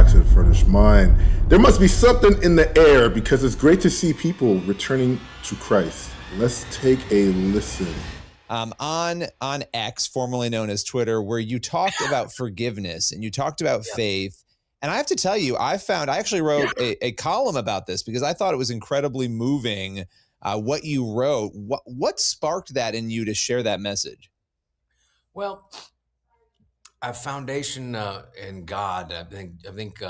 back to the Furnished Mind. There must be something in the air because it's great to see people returning to Christ. Let's take a listen. On X, formerly known as Twitter, where you talked about forgiveness and you talked about faith. And I have to tell you, I actually wrote a column about this because I thought it was incredibly moving what you wrote. What sparked that in you to share that message? Well, a foundation in God. I think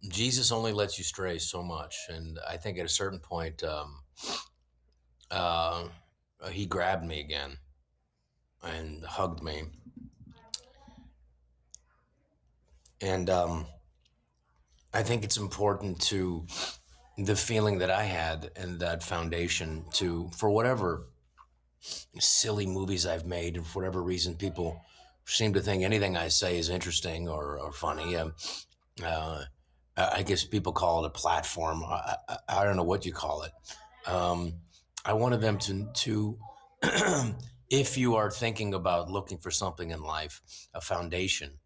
Jesus only lets you stray so much, and I think at a certain point, he grabbed me again and hugged me, and I think it's important to the feeling that I had and that foundation for whatever silly movies I've made, and for whatever reason people seem to think anything I say is interesting or funny. I guess people call it a platform. I don't know what you call it. I wanted them to if you are thinking about looking for something in life, a foundation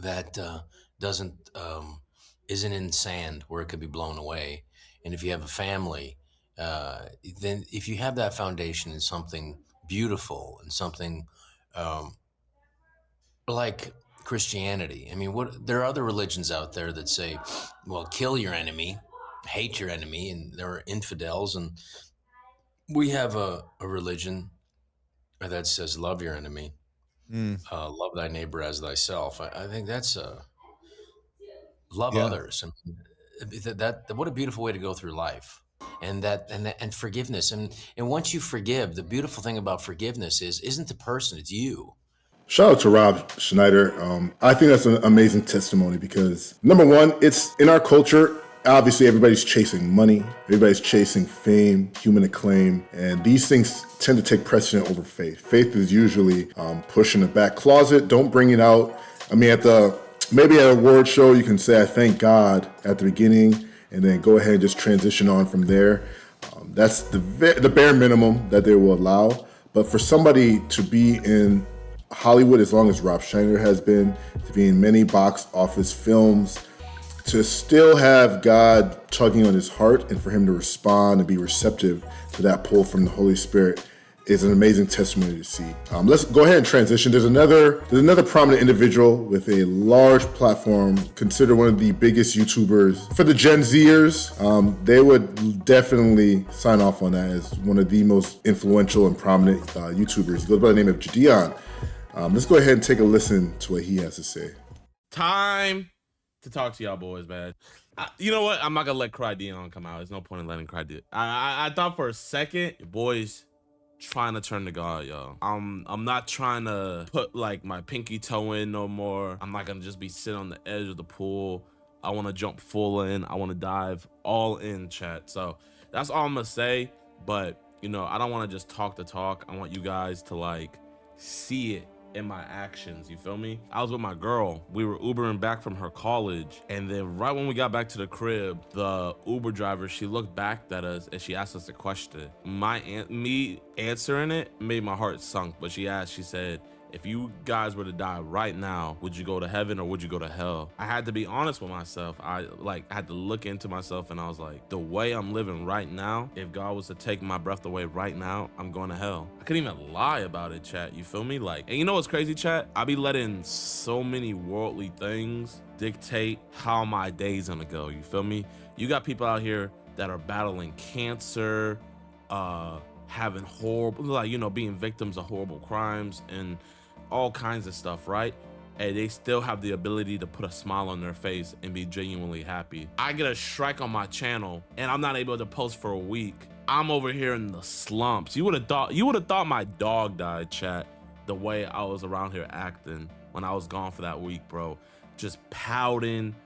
that isn't in sand where it could be blown away. And if you have a family, then if you have that foundation in something beautiful and something like Christianity. I mean, there are other religions out there that say, well, kill your enemy, hate your enemy, and there are infidels. And we have a religion that says love your enemy, love thy neighbor as thyself. I think that's love others. That what a beautiful way to go through life. And forgiveness. And once you forgive, the beautiful thing about forgiveness isn't the person, it's you. Shout out to Rob Schneider. I think that's an amazing testimony because, number one, it's in our culture. Obviously, everybody's chasing money. Everybody's chasing fame, human acclaim. And these things tend to take precedent over faith. Faith is usually pushed in the back closet. Don't bring it out. I mean, maybe at a word show, you can say, I thank God at the beginning, and then go ahead and just transition on from there. That's the bare minimum that they will allow. But for somebody to be in Hollywood, as long as Rob Schneider has been, to be in many box office films, to still have God tugging on his heart and for him to respond and be receptive to that pull from the Holy Spirit is an amazing testimony to see. Let's go ahead and transition. There's another prominent individual with a large platform, considered one of the biggest YouTubers for the Gen Zers. They would definitely sign off on that as one of the most influential and prominent YouTubers. He goes by the name of JiDion. Let's go ahead and take a listen to what he has to say. Time to talk to y'all boys, man. You know what? I'm not gonna let JiDion come out. There's no point in letting JiDion. I thought for a second, your boys trying to turn to God, y'all. I'm not trying to put like my pinky toe in no more. I'm not gonna just be sitting on the edge of the pool. I want to jump full in. I want to dive all in, chat. So that's all I'm gonna say. But you know, I don't want to just talk the talk. I want you guys to like see it in my actions, you feel me? I was with my girl. We were Ubering back from her college, and then right when we got back to the crib, the Uber driver, she looked back at us and she asked us a question. Me answering it made my heart sunk, but she said, if you guys were to die right now, would you go to heaven or would you go to hell? I had to be honest with myself. I had to look into myself, and I was like, the way I'm living right now, if God was to take my breath away right now, I'm going to hell. I couldn't even lie about it, chat. You feel me? Like, and you know what's crazy, chat? I be letting so many worldly things dictate how my day's gonna go. You feel me? You got people out here that are battling cancer, having horrible, like, you know, being victims of horrible crimes and all kinds of stuff, right? And they still have the ability to put a smile on their face and be genuinely happy. I get a strike on my channel and I'm not able to post for a week. I'm over here in the slumps. You would have thought my dog died, chat, the way I was around here acting when I was gone for that week, bro. Just pouting,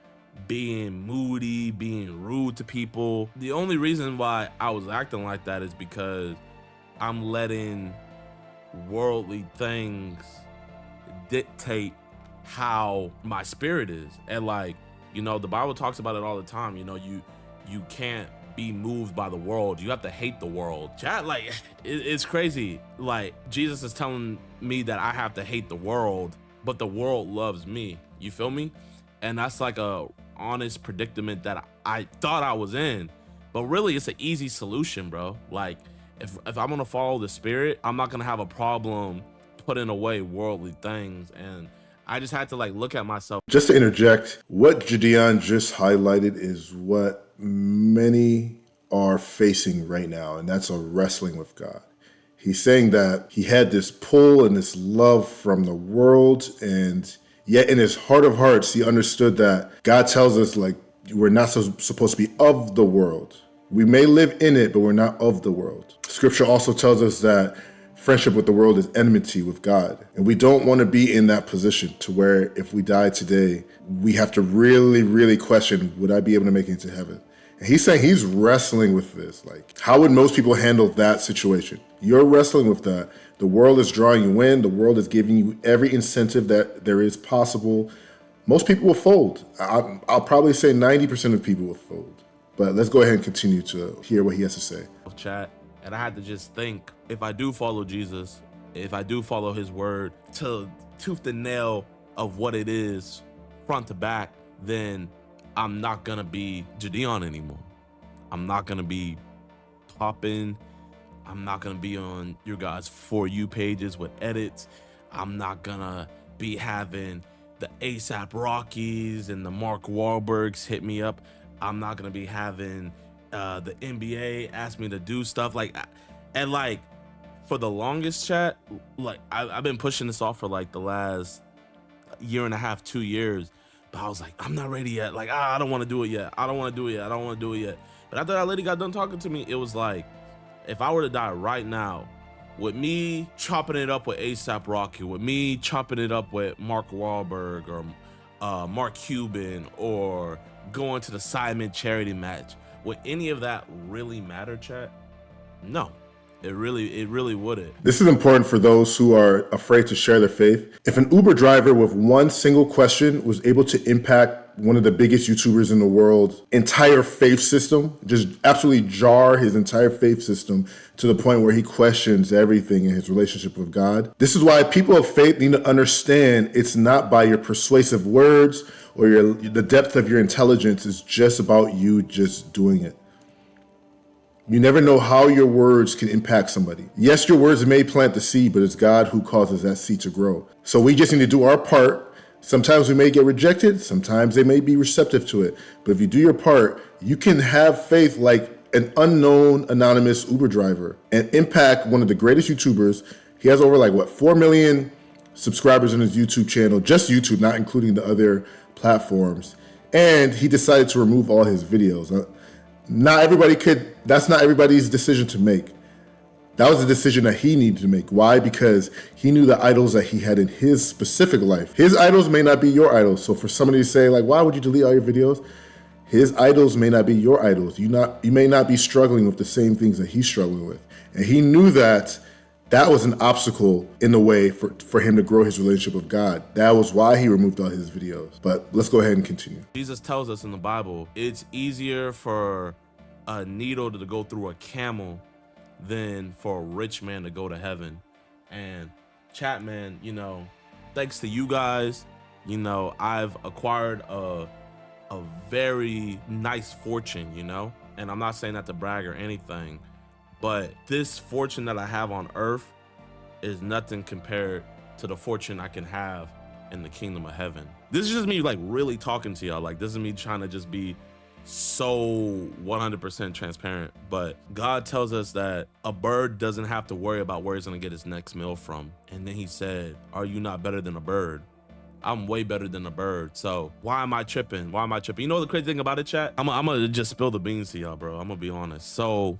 being moody, being rude to people. The only reason why I was acting like that is because I'm letting worldly things dictate how my spirit is. And like, you know, the Bible talks about it all the time. You know, you can't be moved by the world. You have to hate the world. Chat, like, it's crazy. Like, Jesus is telling me that I have to hate the world, but the world loves me. You feel me? And that's like a honest predicament that I thought I was in. But really, it's an easy solution, bro. Like, if I'm gonna follow the spirit, I'm not gonna have a problem putting away worldly things. And I just had to like look at myself. Just to interject, what JiDion just highlighted is what many are facing right now, and that's a wrestling with God. He's saying that he had this pull and this love from the world, and yet in his heart of hearts, he understood that God tells us, like, we're not supposed to be of the world. We may live in it, but we're not of the world. Scripture also tells us that friendship with the world is enmity with God. And we don't want to be in that position to where if we die today, we have to really, really question, would I be able to make it into heaven? And he's saying he's wrestling with this. Like, how would most people handle that situation? You're wrestling with that. The world is drawing you in. The world is giving you every incentive that there is possible. Most people will fold. I'll probably say 90% of people will fold. But let's go ahead and continue to hear what he has to say. Chat, and I had to just think, if I do follow Jesus, if I do follow his word to tooth and nail of what it is, front to back, then I'm not gonna be JiDion anymore. I'm not gonna be popping. I'm not gonna be on your guys' For You pages with edits. I'm not gonna be having the ASAP Rockies and the Mark Wahlbergs hit me up. I'm not gonna be having the NBA ask me to do stuff like, and like for the longest, chat, like I've been pushing this off for like the last year and a half, 2 years. But I was like, I'm not ready yet. Like, I don't want to do it yet. I don't want to do it yet. I don't want to do it yet. But after that lady got done talking to me, it was like, if I were to die right now, with me chopping it up with ASAP Rocky, with me chopping it up with Mark Wahlberg or Mark Cuban, or going to the Simon charity match, would any of that really matter, chat? No. It really wouldn't. This is important for those who are afraid to share their faith. If an Uber driver with one single question was able to impact one of the biggest YouTubers in the world, entire faith system, just absolutely jar his entire faith system to the point where he questions everything in his relationship with God. This is why people of faith need to understand it's not by your persuasive words or the depth of your intelligence. It's just about you just doing it. You never know how your words can impact somebody. Yes, your words may plant the seed, but it's God who causes that seed to grow. So we just need to do our part. Sometimes we may get rejected. Sometimes they may be receptive to it. But if you do your part, you can have faith like an unknown anonymous Uber driver and impact one of the greatest YouTubers. He has over 4 million subscribers on his YouTube channel, just YouTube, not including the other platforms. And he decided to remove all his videos. That's not everybody's decision to make. That was a decision that he needed to make. Why? Because he knew the idols that he had in his specific life. His idols may not be your idols. So for somebody to say, why would you delete all your videos? His idols may not be your idols. You may not be struggling with the same things that he's struggling with. And he knew that was an obstacle in the way for him to grow his relationship with God. That was why he removed all his videos. But let's go ahead and continue. Jesus tells us in the Bible, it's easier for a needle to go through a camel than for a rich man to go to heaven. And chat, man, thanks to you guys, I've acquired a very nice fortune, and I'm not saying that to brag or anything, but this fortune that I have on earth is nothing compared to the fortune I can have in the kingdom of heaven. This is just me really talking to y'all. This is me trying to just be so 100% transparent. But God tells us that a bird doesn't have to worry about where he's gonna get his next meal from. And then he said, are you not better than a bird? I'm way better than a bird. So why am I tripping? You know the crazy thing about it, chat? I'm gonna just spill the beans to y'all, bro. I'm gonna be honest. So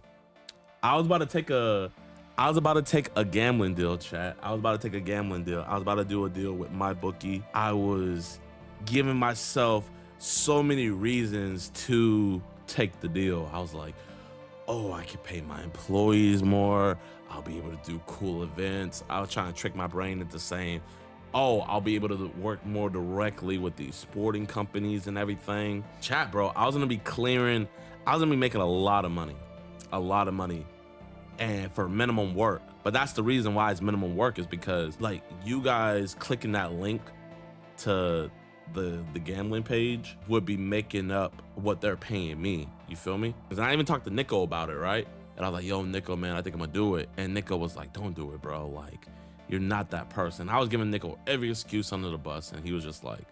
I was about to take a gambling deal, chat. I was about to do a deal with my bookie. I was giving myself so many reasons to take the deal. I was like, oh, I can pay my employees more. I'll be able to do cool events. I was trying to trick my brain into saying, oh, I'll be able to work more directly with these sporting companies and everything. Chat, bro, I was gonna be making a lot of money. And for minimum work. But that's the reason why it's minimum work, is because you guys clicking that link to the gambling page would be making up what they're paying me. You feel me? Because I even talked to Nico about it, right? And I was like, yo, Nico, man, I think I'm gonna do it. And Nico was like, don't do it, bro. Like, you're not that person. I was giving Nico every excuse under the bus, and he was just like,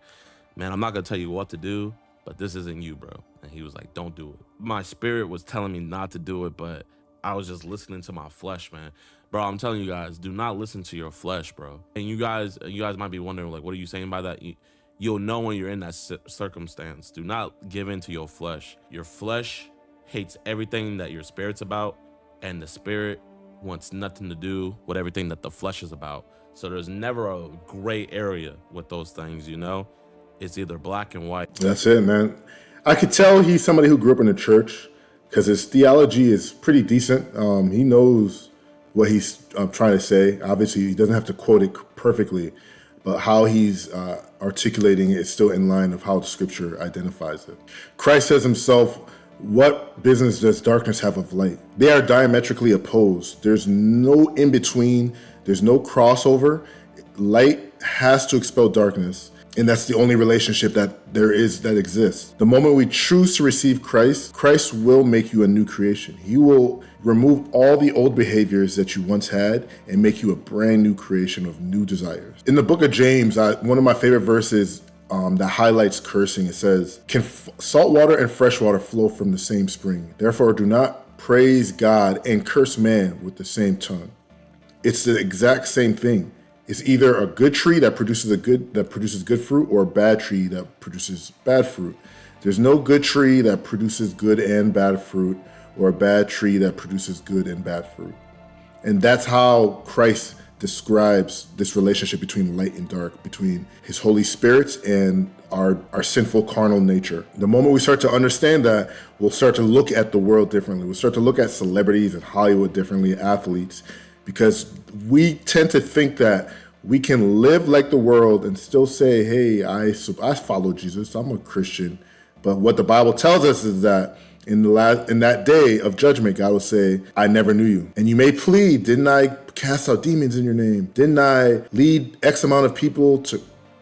man, I'm not gonna tell you what to do, but this isn't you, bro. And he was like, don't do it. My spirit was telling me not to do it, but I was just listening to my flesh, man. Bro, I'm telling you guys, do not listen to your flesh, bro. And you guys might be wondering, like, what are you saying by that? You'll know when you're in that circumstance. Do not give in to your flesh. Your flesh hates everything that your spirit's about, and the spirit wants nothing to do with everything that the flesh is about. So there's never a gray area with those things, you know? It's either black and white. That's it, man. I could tell he's somebody who grew up in the church because his theology is pretty decent. He knows what he's trying to say. Obviously, he doesn't have to quote it perfectly, but how he's articulating it is still in line of how the scripture identifies it. Christ says himself, what business does darkness have of light? They are diametrically opposed. There's no in between. There's no crossover. Light has to expel darkness. And that's the only relationship that there is that exists. The moment we choose to receive Christ, Christ will make you a new creation. He will remove all the old behaviors that you once had and make you a brand new creation of new desires. In the book of James, one of my favorite verses that highlights cursing, it says, can salt water and fresh water flow from the same spring? Therefore, do not praise God and curse man with the same tongue. It's the exact same thing. It's either a good tree that produces good fruit, or a bad tree that produces bad fruit. There's no good tree that produces good and bad fruit, or a bad tree that produces good and bad fruit. And that's how Christ describes this relationship between light and dark, between his Holy Spirit and our sinful carnal nature. The moment we start to understand that, we'll start to look at the world differently. We'll start to look at celebrities and Hollywood differently, athletes, because we tend to think that we can live like the world and still say, hey, I follow Jesus, I'm a Christian. But what the Bible tells us is that in that day of judgment, God will say, I never knew you. And you may plead, didn't I cast out demons in your name? Didn't I lead X amount of people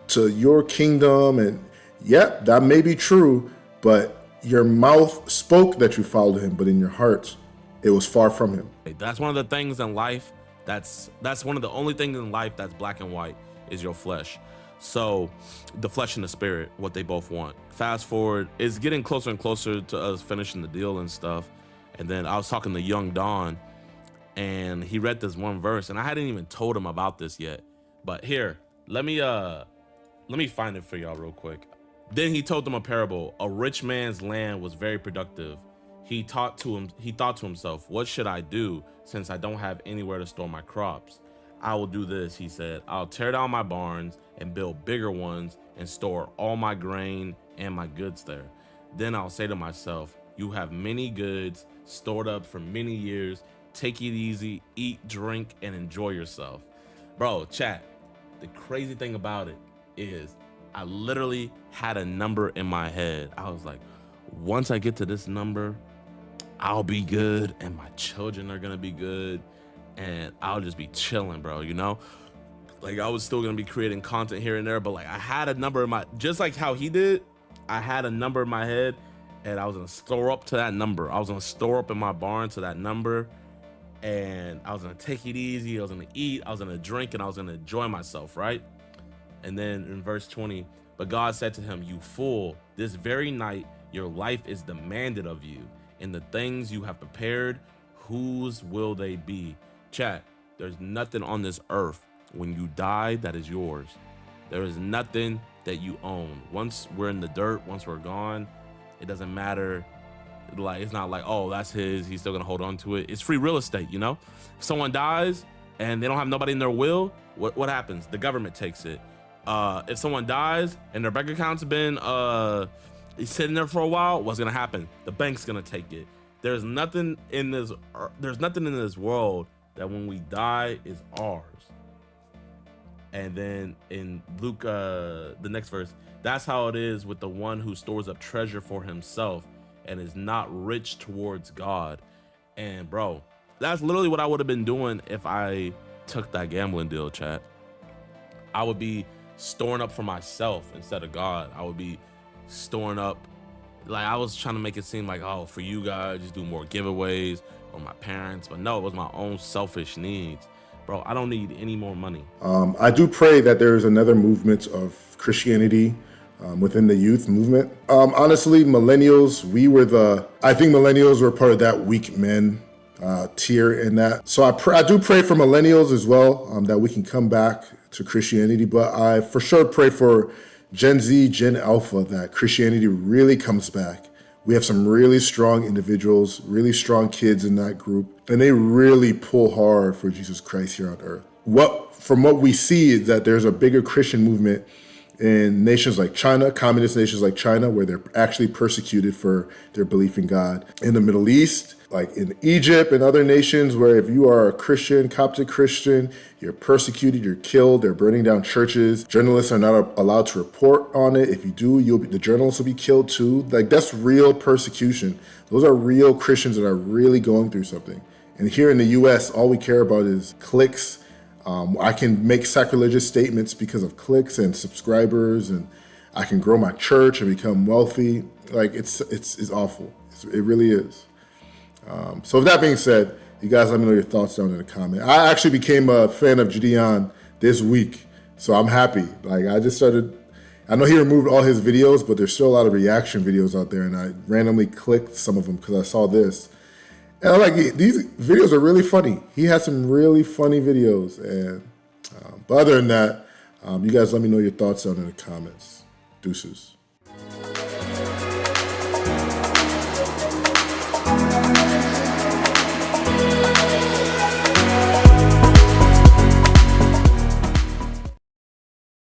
to your kingdom? And yep, that may be true, but your mouth spoke that you followed him, but in your heart, it was far from him. That's one of the things in life. That's one of the only things in life that's black and white is your flesh. So the flesh and the spirit, what they both want. Fast forward, it's getting closer and closer to us finishing the deal and stuff. And then I was talking to young Don, and he read this one verse, and I hadn't even told him about this yet. But here, let me find it for y'all real quick. Then he told them a parable. A rich man's land was very productive. He thought to himself, what should I do since I don't have anywhere to store my crops? I will do this, he said. I'll tear down my barns and build bigger ones and store all my grain and my goods there. Then I'll say to myself, you have many goods stored up for many years. Take it easy, eat, drink, and enjoy yourself. Bro, chat, the crazy thing about it is I literally had a number in my head. I was like, once I get to this number, I'll be good and my children are gonna be good and I'll just be chilling, bro, you know? Like, I was still gonna be creating content here and there, but like I had a number in my, just like how he did, I had a number in my head and I was gonna store up to that number. I was gonna store up in my barn to that number, and I was gonna take it easy, I was gonna eat, I was gonna drink, and I was gonna enjoy myself, right? And then in verse 20, but God said to him, you fool, this very night your life is demanded of you, and the things you have prepared, whose will they be? Chat, there's nothing on this earth when you die that is yours. There is nothing that you own. Once we're in the dirt, once we're gone, it doesn't matter. Like, it's not like, oh, that's his, he's still gonna hold on to it. It's free real estate, you know? If someone dies and they don't have nobody in their will, what happens? The government takes it. If someone dies and their bank account's been sitting there for a while, what's gonna happen? The bank's gonna take it. There's nothing in this world that when we die is ours. And then in Luke, the next verse, that's how it is with the one who stores up treasure for himself and is not rich towards God. And bro, that's literally what I would have been doing if I took that gambling deal, chat. I would be storing up for myself instead of God. I would be storing up, like I was trying to make it seem like, oh, for you guys, just do more giveaways or my parents. But no, it was my own selfish needs. Bro, I don't need any more money. I do pray that there is another movement of Christianity within the youth movement. Honestly, millennials, I think millennials were part of that weak men tier in that. So I do pray for millennials as well, that we can come back to Christianity. But I for sure pray for Gen Z, Gen Alpha, that Christianity really comes back. We have some really strong individuals, really strong kids in that group, and they really pull hard for Jesus Christ here on earth. From what we see is that there's a bigger Christian movement in nations like China, communist nations like China, where they're actually persecuted for their belief in God. In the Middle East, like in Egypt and other nations where if you are a Christian, Coptic Christian, you're persecuted, you're killed, they're burning down churches. Journalists are not allowed to report on it. If you do, the journalists will be killed too. Like that's real persecution. Those are real Christians that are really going through something. And here in the US, all we care about is clicks. I can make sacrilegious statements because of clicks and subscribers, and I can grow my church and become wealthy. Like it's awful. It really is. So with that being said, you guys let me know your thoughts down in the comment. I actually became a fan of JiDion this week, so I'm happy. Like I know he removed all his videos, but there's still a lot of reaction videos out there, and I randomly clicked some of them because I saw this. And I'm like, these videos are really funny. He has some really funny videos. And but other than that, you guys let me know your thoughts down in the comments. Deuces.